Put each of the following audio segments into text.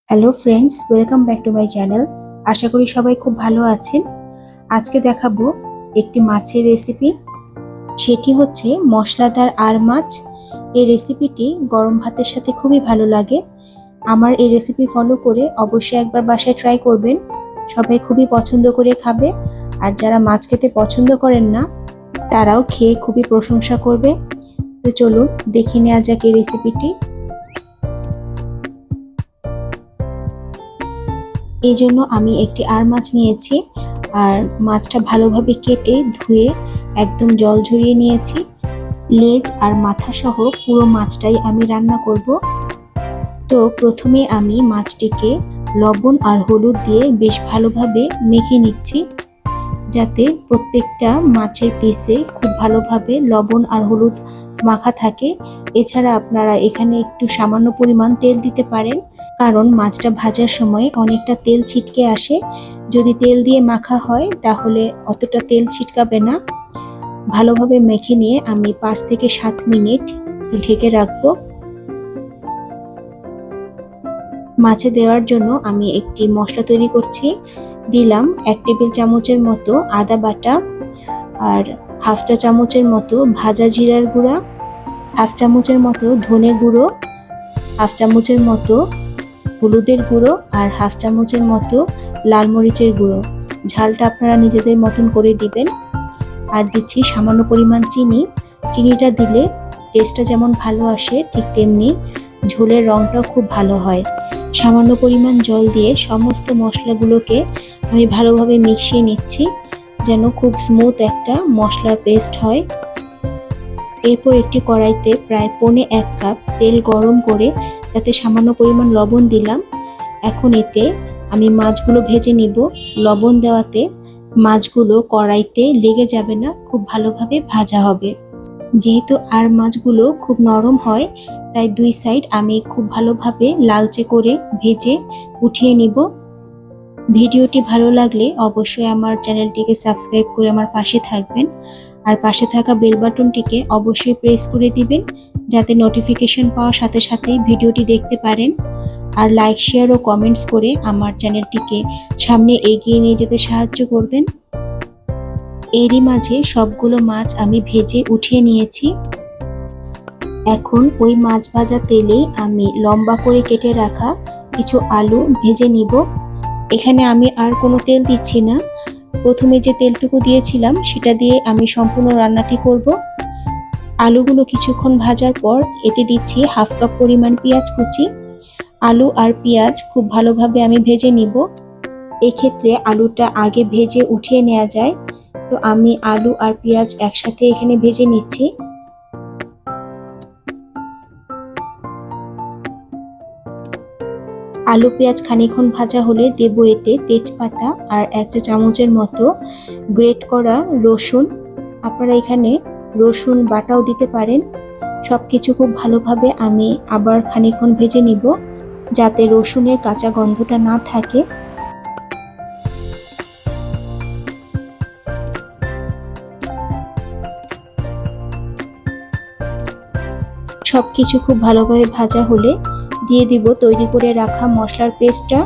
Hello friends, welcome back to my channel. আশা করি সবাই খুব ভালো আছেন। আজকে দেখাবো একটি মাছের রেসিপি। সেটি হচ্ছে মশলাদার আর মাছ। এই রেসিপিটি গরম ভাতের সাথে খুবই ভালো লাগে। আমার এই রেসিপি ফলো করে অবশ্যই একবার বাসায় ট্রাই করবেন। সবাই খুবই পছন্দ করে খাবে। আর যারা মাছ খেতে পছন্দ করেন না তারাও খেয়ে খুবই প্রশংসা করবে। তো চলুন দেখে নেওয়া যাক এই রেসিপিটি। এই জন্য আমি একটি আর মাছ নিয়েছি আর মাছটা ভালোভাবে কেটে ধুয়ে একদম জল ঝরিয়ে নিয়েছি। লেজ আর মাথা সহ পুরো মাছটাই আমি রান্না করব। তো প্রথমে আমি মাছটিকে লবণ আর হলুদ দিয়ে বেশ ভালোভাবে মেখে নিচ্ছি, যাতে প্রত্যেকটা মাছের পিসে খুব ভালোভাবে লবণ আর হলুদ মাখা থাকে। এছাড়া আপনারা এখানে একটু সামান্য পরিমাণ তেল দিতে পারেন, কারণ মাছটা ভাজার সময় অনেকটা তেল ছিটকে আসে। যদি তেল দিয়ে মাখা হয় তাহলে অতটা তেল ছিটকাবে না। ভালোভাবে মেখে নিয়ে আমি 5 থেকে 7 মিনিট ঢেকে রাখবো। মাছে দেওয়ার জন্য আমি একটি মশলা তৈরি করছি। দিলাম 1 টেবিল চামচের মতো আদা বাটা, আর হাফ চা চামচের মতো ভাজা জিরার গুঁড়া, হাফ চামচের মতো ধনে গুঁড়ো, হাফ চামচের মতো হলুদের গুঁড়ো আর হাফ চামচের মতো লাল মরিচের গুঁড়ো। ঝালটা আপনারা নিজেদের মতন করে দিবেন। আর দিচ্ছি সামান্য পরিমাণ চিনি। চিনিটা দিলে টেস্টটা যেমন ভালো আসে, ঠিক তেমনি ঝোলের রঙটাও খুব ভালো হয়। সামান্য পরিমাণ জল দিয়ে সমস্ত মশলাগুলোকে আমি ভালোভাবে মিশিয়ে নিচ্ছি, যেন খুব স্মুথ একটা মশলার পেস্ট হয়। এরপর একটি কড়াইতে প্রায় 1.25 কাপ তেল গরম করে তাতে সামান্য পরিমাণ লবণ দিলাম। এখন এতে আমি মাছগুলো ভেজে নিব। লবণ দেওয়াতে মাছগুলো কড়াইতে লেগে যাবে না, খুব ভালোভাবে ভাজা হবে। যেহেতু আর মাছগুলো খুব নরম হয়, তাই 2 সাইড আমি খুব ভালোভাবে লালচে করে ভেজে উঠিয়ে নিব। ভিডিওটি ভালো লাগলে অবশ্যই আমার চ্যানেলটিকে সাবস্ক্রাইব করে আমার পাশে থাকবেন, আর পাশে থাকা বেল বাটনটিকে অবশ্যই প্রেস করে দিবেন, যাতে নোটিফিকেশন পাওয়ার সাথে সাথেই ভিডিওটি দেখতে পারেন। আর লাইক, শেয়ার ও কমেন্টস করে আমার চ্যানেলটিকে সামনে এগিয়ে নিয়ে যেতে সাহায্য করবেন। এরই মাঝে সবগুলো মাছ আমি ভেজে উঠিয়ে নিয়েছি। এখন ওই মাছ ভাজা তেলেই আমি লম্বা করে কেটে রাখা কিছু আলু ভেজে নিব। এখানে আমি আর কোনো তেল দিচ্ছি না। প্রথমে যে তেলটুকু দিয়েছিলাম সেটা দিয়ে আমি সম্পূর্ণ রান্নাটি করব। আলুগুলো কিছুক্ষণ ভাজার পর এতে দিচ্ছি হাফ কাপ পরিমাণ পেঁয়াজ কুচি। আলু আর পেঁয়াজ খুব ভালোভাবে আমি ভেজে নিব। এক্ষেত্রে আলুটা আগে ভেজে উঠিয়ে নেওয়া যায়, তো আমি আলু আর পেঁয়াজ একসাথে এখানে ভেজে নিচ্ছি। আলু পেঁয়াজ খানিকক্ষণ ভাজা হলে দেব এতে তেজপাতা আর 1 চা চামচের মতো গ্রেট করা রসুন। আপনারা এখানে রসুন বাটাও দিতে পারেন। সবকিছু খুব ভালোভাবে আমি আবার খানিকক্ষণ ভেজে নিব, যাতে রসুনের কাঁচা গন্ধটা না থাকে। সবকিছু খুব ভালোভাবে ভাজা হলে দিয়ে দিব তৈরি করে রাখা মশলার পেস্টটা।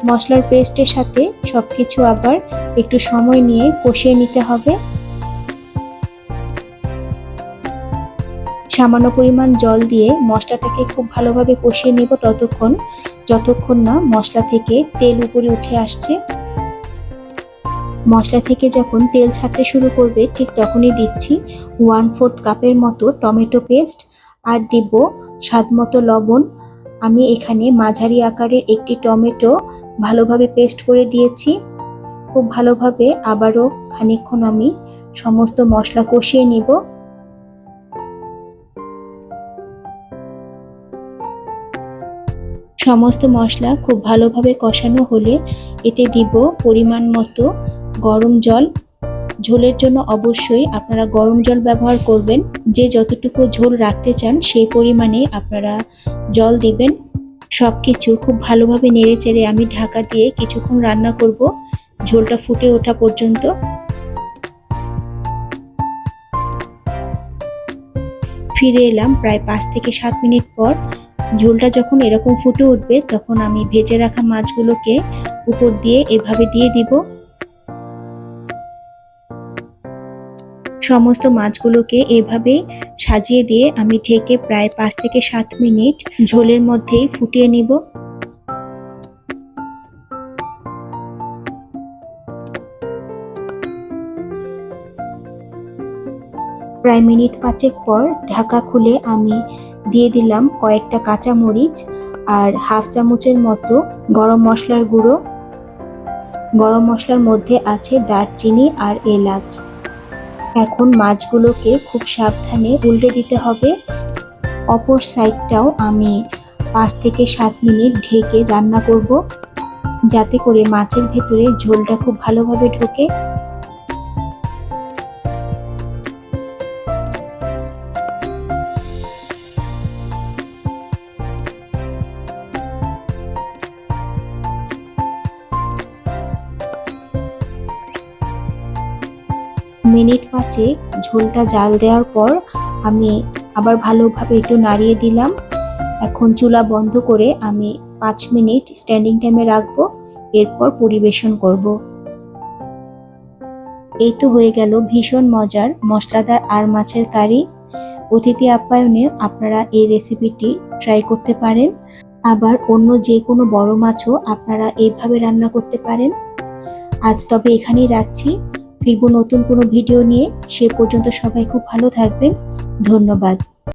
মশলার পেস্টের সাথে সবকিছু আবার একটু সময় নিয়ে কষিয়ে নিতে হবে। সামান্য পরিমাণ জল দিয়ে মশলাটাকে খুব ভালোভাবে কষিয়ে নেব যতক্ষণ না মশলা থেকে তেল উপরে উঠে আসছে। মশলা থেকে যখন তেল ছাড়তে শুরু করবে, ঠিক তখনই দিচ্ছি 1/4 কাপের মতো টমেটো পেস্ট, আর দিব স্বাদ মতো লবণ। আমি এখানে মাঝারি আকারের একটি টমেটো ভালোভাবে পেস্ট করে দিয়েছি। খুব ভালোভাবে আবারও খানিকক্ষণ আমি সমস্ত মশলা কষিয়ে নিব। সমস্ত মশলা খুব ভালোভাবে কষানো হলে এতে দিব পরিমাণ মতো গরম জল। ঝোলের জন্য অবশ্যই আপনারা গরম জল ব্যবহার করবেন। যে যতটুকু ঝোল রাখতে চান সেই পরিমাণে আপনারা জল দিবেন। সবকিছু খুব ভালোভাবে নেড়েচেড়ে আমি ঢাকা দিয়ে কিছুক্ষণ রান্না করব, ঝোলটা ফুটে ওঠা পর্যন্ত। ফিরে এলাম প্রায় 5 থেকে 7 মিনিট পর। ঝোলটা যখন এরকম ফুটে উঠবে তখন আমি ভেজে রাখা মাছগুলোকে উপর দিয়ে এভাবে দিয়ে দিব। সমস্ত মাছগুলোকে এভাবে সাজিয়ে দিয়ে আমি ঢেকে প্রায় 5 থেকে 7 মিনিট ঝোলের মধ্যেই ফুটিয়ে নিব। প্রায় মিনিট 5 পর ঢাকা খুলে আমি দিয়ে দিলাম কয়েকটা কাঁচা মরিচ আর হাফ চামচের মতো গরম মশলার গুঁড়ো। গরম মশলার মধ্যে আছে দারচিনি আর এলাচ। এখন মাছগুলোকে খুব সাবধানে উল্টে দিতে হবে। অপর সাইডটাও আমি 5 থেকে 7 মিনিট ঢেকে রান্না করব, যাতে করে মাছের ভেতরে ঝোলটা খুব ভালোভাবে ঢোকে। মিনিট 5 ঝোলটা জাল দেওয়ার পর আমি আবার ভালোভাবে একটু নাড়িয়ে দিলাম। এখন চুলা বন্ধ করে আমি 5 মিনিট স্ট্যান্ডিং টাইমে রাখবো, এরপর পরিবেশন করব। এই তো হয়ে গেল ভীষণ মজার মশলাদার আর মাছের কারি। অতিথি আপ্যায়নে আপনারা এই রেসিপিটি ট্রাই করতে পারেন। আবার অন্য যে কোনো বড় মাছও আপনারা এইভাবে রান্না করতে পারেন। আজ তবে এখানেই রাখছি, ফিরবো নতুন কোনো ভিডিও নিয়ে। সে পর্যন্ত সবাই খুব ভালো থাকবেন। ধন্যবাদ।